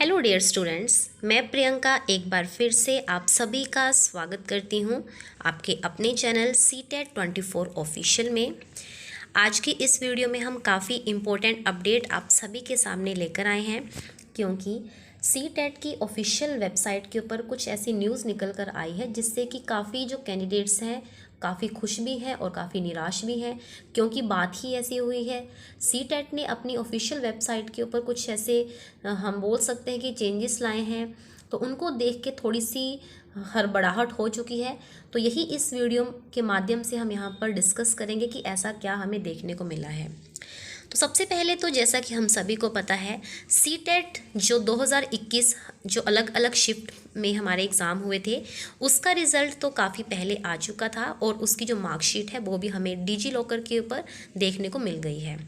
Hello dear students, मैं प्रियंका एक बार फिर से आप सभी का स्वागत करती हूँ आपके अपने चैनल CTET 24 ऑफिशियल में। आज की इस वीडियो में हम काफ़ी इम्पोर्टेंट अपडेट आप सभी के सामने लेकर आए हैं, क्योंकि CTET की ऑफिशियल वेबसाइट के ऊपर कुछ ऐसी न्यूज़ निकल कर आई है जिससे कि काफ़ी जो कैंडिडेट्स हैं काफ़ी खुश भी हैं और काफ़ी निराश भी हैं, क्योंकि बात ही ऐसी हुई है। CTET ने अपनी ऑफिशियल वेबसाइट के ऊपर कुछ ऐसे हम बोल सकते हैं कि चेंजेस लाए हैं, तो उनको देख के थोड़ी सी हड़बड़ाहट हो चुकी है। तो यही इस वीडियो के माध्यम से हम यहाँ पर डिस्कस करेंगे कि ऐसा क्या हमें देखने को मिला है। तो सबसे पहले तो जैसा कि हम सभी को पता है, CTET जो 2021 जो अलग अलग शिफ्ट में हमारे एग्ज़ाम हुए थे, उसका रिज़ल्ट तो काफ़ी पहले आ चुका था और उसकी जो मार्कशीट है वो भी हमें डिजी लॉकर के ऊपर देखने को मिल गई है।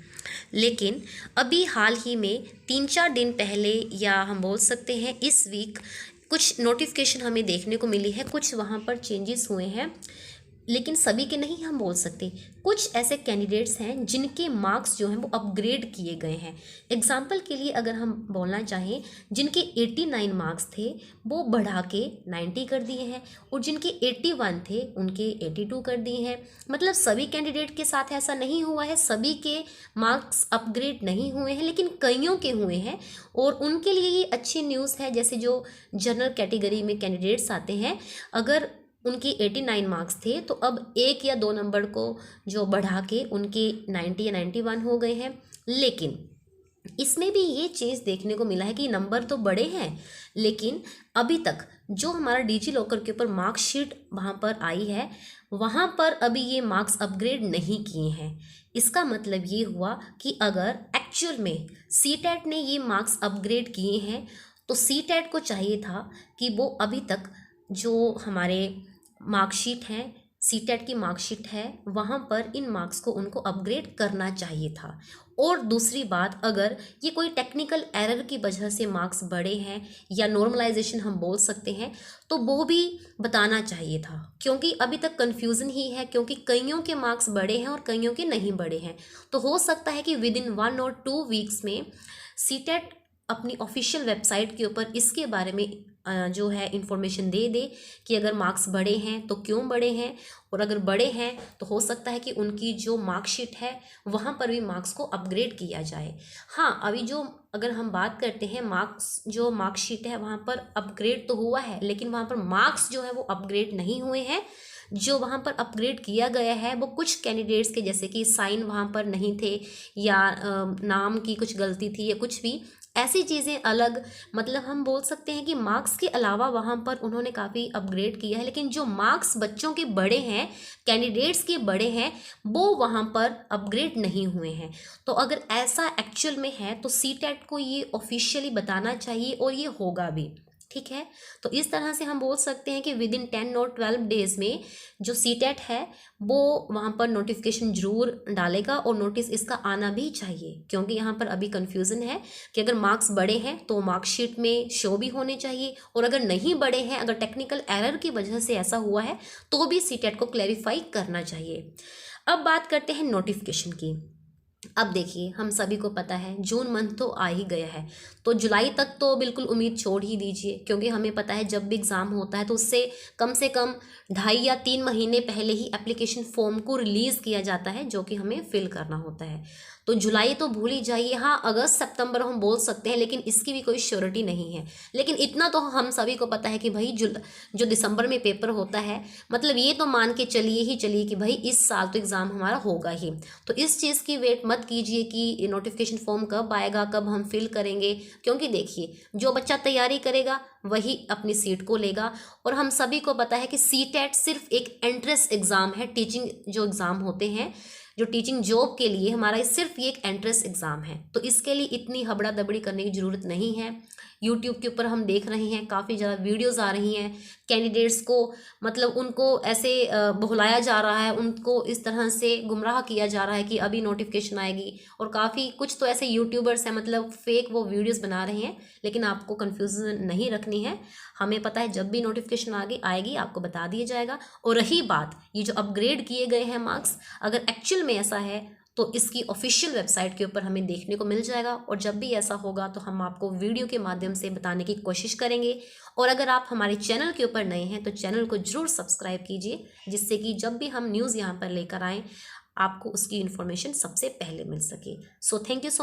लेकिन अभी हाल ही में 3-4 दिन पहले, या हम बोल सकते हैं इस वीक, कुछ नोटिफिकेशन हमें देखने को मिली है। कुछ वहाँ पर चेंजेस हुए हैं, लेकिन सभी के नहीं हम बोल सकते। कुछ ऐसे कैंडिडेट्स हैं जिनके मार्क्स जो हैं वो अपग्रेड किए गए हैं। एग्जाम्पल के लिए अगर हम बोलना चाहें, जिनके 89 मार्क्स थे वो बढ़ा के 90 कर दिए हैं, और जिनके 81 थे उनके 82 कर दिए हैं। मतलब सभी कैंडिडेट के साथ ऐसा नहीं हुआ है, सभी के मार्क्स अपग्रेड नहीं हुए हैं, लेकिन कईयों के हुए हैं। और उनके लिए ये अच्छी न्यूज़ है। जैसे जो जनरल कैटेगरी में कैंडिडेट्स आते हैं, अगर उनकी 89 मार्क्स थे तो अब 1 या 2 नंबर को जो बढ़ा के उनके 90 या 91 हो गए हैं। लेकिन इसमें भी ये चीज़ देखने को मिला है कि नंबर तो बड़े हैं, लेकिन अभी तक जो हमारा डिजी लॉकर के ऊपर मार्कशीट वहाँ पर आई है, वहाँ पर अभी ये मार्क्स अपग्रेड नहीं किए हैं। इसका मतलब ये हुआ कि अगर एक्चुअल में CTET ने ये मार्क्स अपग्रेड किए हैं, तो CTET को चाहिए था कि वो अभी तक जो हमारे मार्कशीट है, CTET की मार्कशीट है, वहाँ पर इन मार्क्स को उनको अपग्रेड करना चाहिए था। और दूसरी बात, अगर ये कोई टेक्निकल एरर की वजह से मार्क्स बढ़े हैं या नॉर्मलाइजेशन हम बोल सकते हैं, तो वो भी बताना चाहिए था, क्योंकि अभी तक कन्फ्यूज़न ही है, क्योंकि कईयों के मार्क्स बढ़े हैं और कईयों के नहीं बढ़े हैं। तो हो सकता है कि विद इन 1 और 2 वीक्स में CTET अपनी ऑफिशियल वेबसाइट के ऊपर इसके बारे में जो है इंफॉर्मेशन दे दे कि अगर मार्क्स बढ़े हैं तो क्यों बढ़े हैं, और अगर बढ़े हैं तो हो सकता है कि उनकी जो मार्कशीट है वहाँ पर भी मार्क्स को अपग्रेड किया जाए। हाँ, अभी जो अगर हम बात करते हैं मार्क्स, जो मार्कशीट है वहाँ पर अपग्रेड तो हुआ है, लेकिन वहाँ पर मार्क्स जो है वो अपग्रेड नहीं हुए हैं। जो वहाँ पर अपग्रेड किया गया है वो कुछ कैंडिडेट्स के, जैसे कि साइन वहाँ पर नहीं थे, या नाम की कुछ गलती थी, या कुछ भी ऐसी चीज़ें अलग, मतलब हम बोल सकते हैं कि मार्क्स के अलावा वहाँ पर उन्होंने काफ़ी अपग्रेड किया है। लेकिन जो मार्क्स बच्चों के बड़े हैं, कैंडिडेट्स के बड़े हैं, वो वहाँ पर अपग्रेड नहीं हुए हैं। तो अगर ऐसा एक्चुअल में है तो CTET को ये ऑफिशियली बताना चाहिए, और ये होगा भी, ठीक है। तो इस तरह से हम बोल सकते हैं कि विद इन 10 और 12 डेज़ में जो CTET है वो वहाँ पर नोटिफिकेशन ज़रूर डालेगा, और नोटिस इसका आना भी चाहिए, क्योंकि यहाँ पर अभी कन्फ्यूज़न है कि अगर मार्क्स बड़े हैं तो मार्कशीट में शो भी होने चाहिए, और अगर नहीं बड़े हैं, अगर टेक्निकल एरर की वजह से ऐसा हुआ है तो भी CTET को क्लैरिफाई करना चाहिए। अब बात करते हैं नोटिफिकेशन की। अब देखिए, हम सभी को पता है जून मंथ तो आ ही गया है, तो जुलाई तक तो बिल्कुल उम्मीद छोड़ ही दीजिए, क्योंकि हमें पता है जब भी एग्ज़ाम होता है तो उससे कम से कम 2.5 या 3 महीने पहले ही एप्लीकेशन फॉर्म को रिलीज़ किया जाता है, जो कि हमें फिल करना होता है। तो जुलाई तो भूल ही जाइए। हाँ, अगस्त सितंबर हम बोल सकते हैं, लेकिन इसकी भी कोई श्योरिटी नहीं है। लेकिन इतना तो हम सभी को पता है कि भाई जो दिसंबर में पेपर होता है, मतलब ये तो मान के चलिए कि भाई इस साल तो एग्ज़ाम हमारा होगा ही। तो इस चीज़ की वेट मत कीजिए कि नोटिफिकेशन फॉर्म कब आएगा, कब हम फिल करेंगे, क्योंकि देखिए जो बच्चा तैयारी करेगा वही अपनी सीट को लेगा। और हम सभी को पता है कि CTET सिर्फ एक एंट्रेंस एग्ज़ाम है। टीचिंग जो एग्ज़ाम होते हैं, जो टीचिंग जॉब के लिए हमारा सिर्फ ये एक एंट्रेंस एग्ज़ाम है, तो इसके लिए इतनी हबड़ा दबड़ी करने की ज़रूरत नहीं है। यूट्यूब के ऊपर हम देख रहे हैं काफ़ी ज़्यादा वीडियोज़ आ रही हैं, कैंडिडेट्स को मतलब उनको ऐसे बहलाया जा रहा है, उनको इस तरह से गुमराह किया जा रहा है कि अभी नोटिफिकेशन आएगी। और काफ़ी कुछ तो ऐसे यूट्यूबर्स हैं, मतलब फेक वो वीडियोज़ बना रहे हैं। लेकिन आपको कन्फ्यूज़न नहीं रखनी है, हमें पता है जब भी नोटिफिकेशन आगे आएगी आपको बता दिया जाएगा। और रही बात ये जो अपग्रेड किए गए हैं मार्क्स, अगर एक्चुअल में ऐसा है तो इसकी ऑफिशियल वेबसाइट के ऊपर हमें देखने को मिल जाएगा। और जब भी ऐसा होगा तो हम आपको वीडियो के माध्यम से बताने की कोशिश करेंगे। और अगर आप हमारे चैनल के ऊपर नए हैं तो चैनल को जरूर सब्सक्राइब कीजिए, जिससे कि जब भी हम न्यूज़ यहाँ पर लेकर आएँ आपको उसकी इन्फॉर्मेशन सबसे पहले मिल सके। So thank you so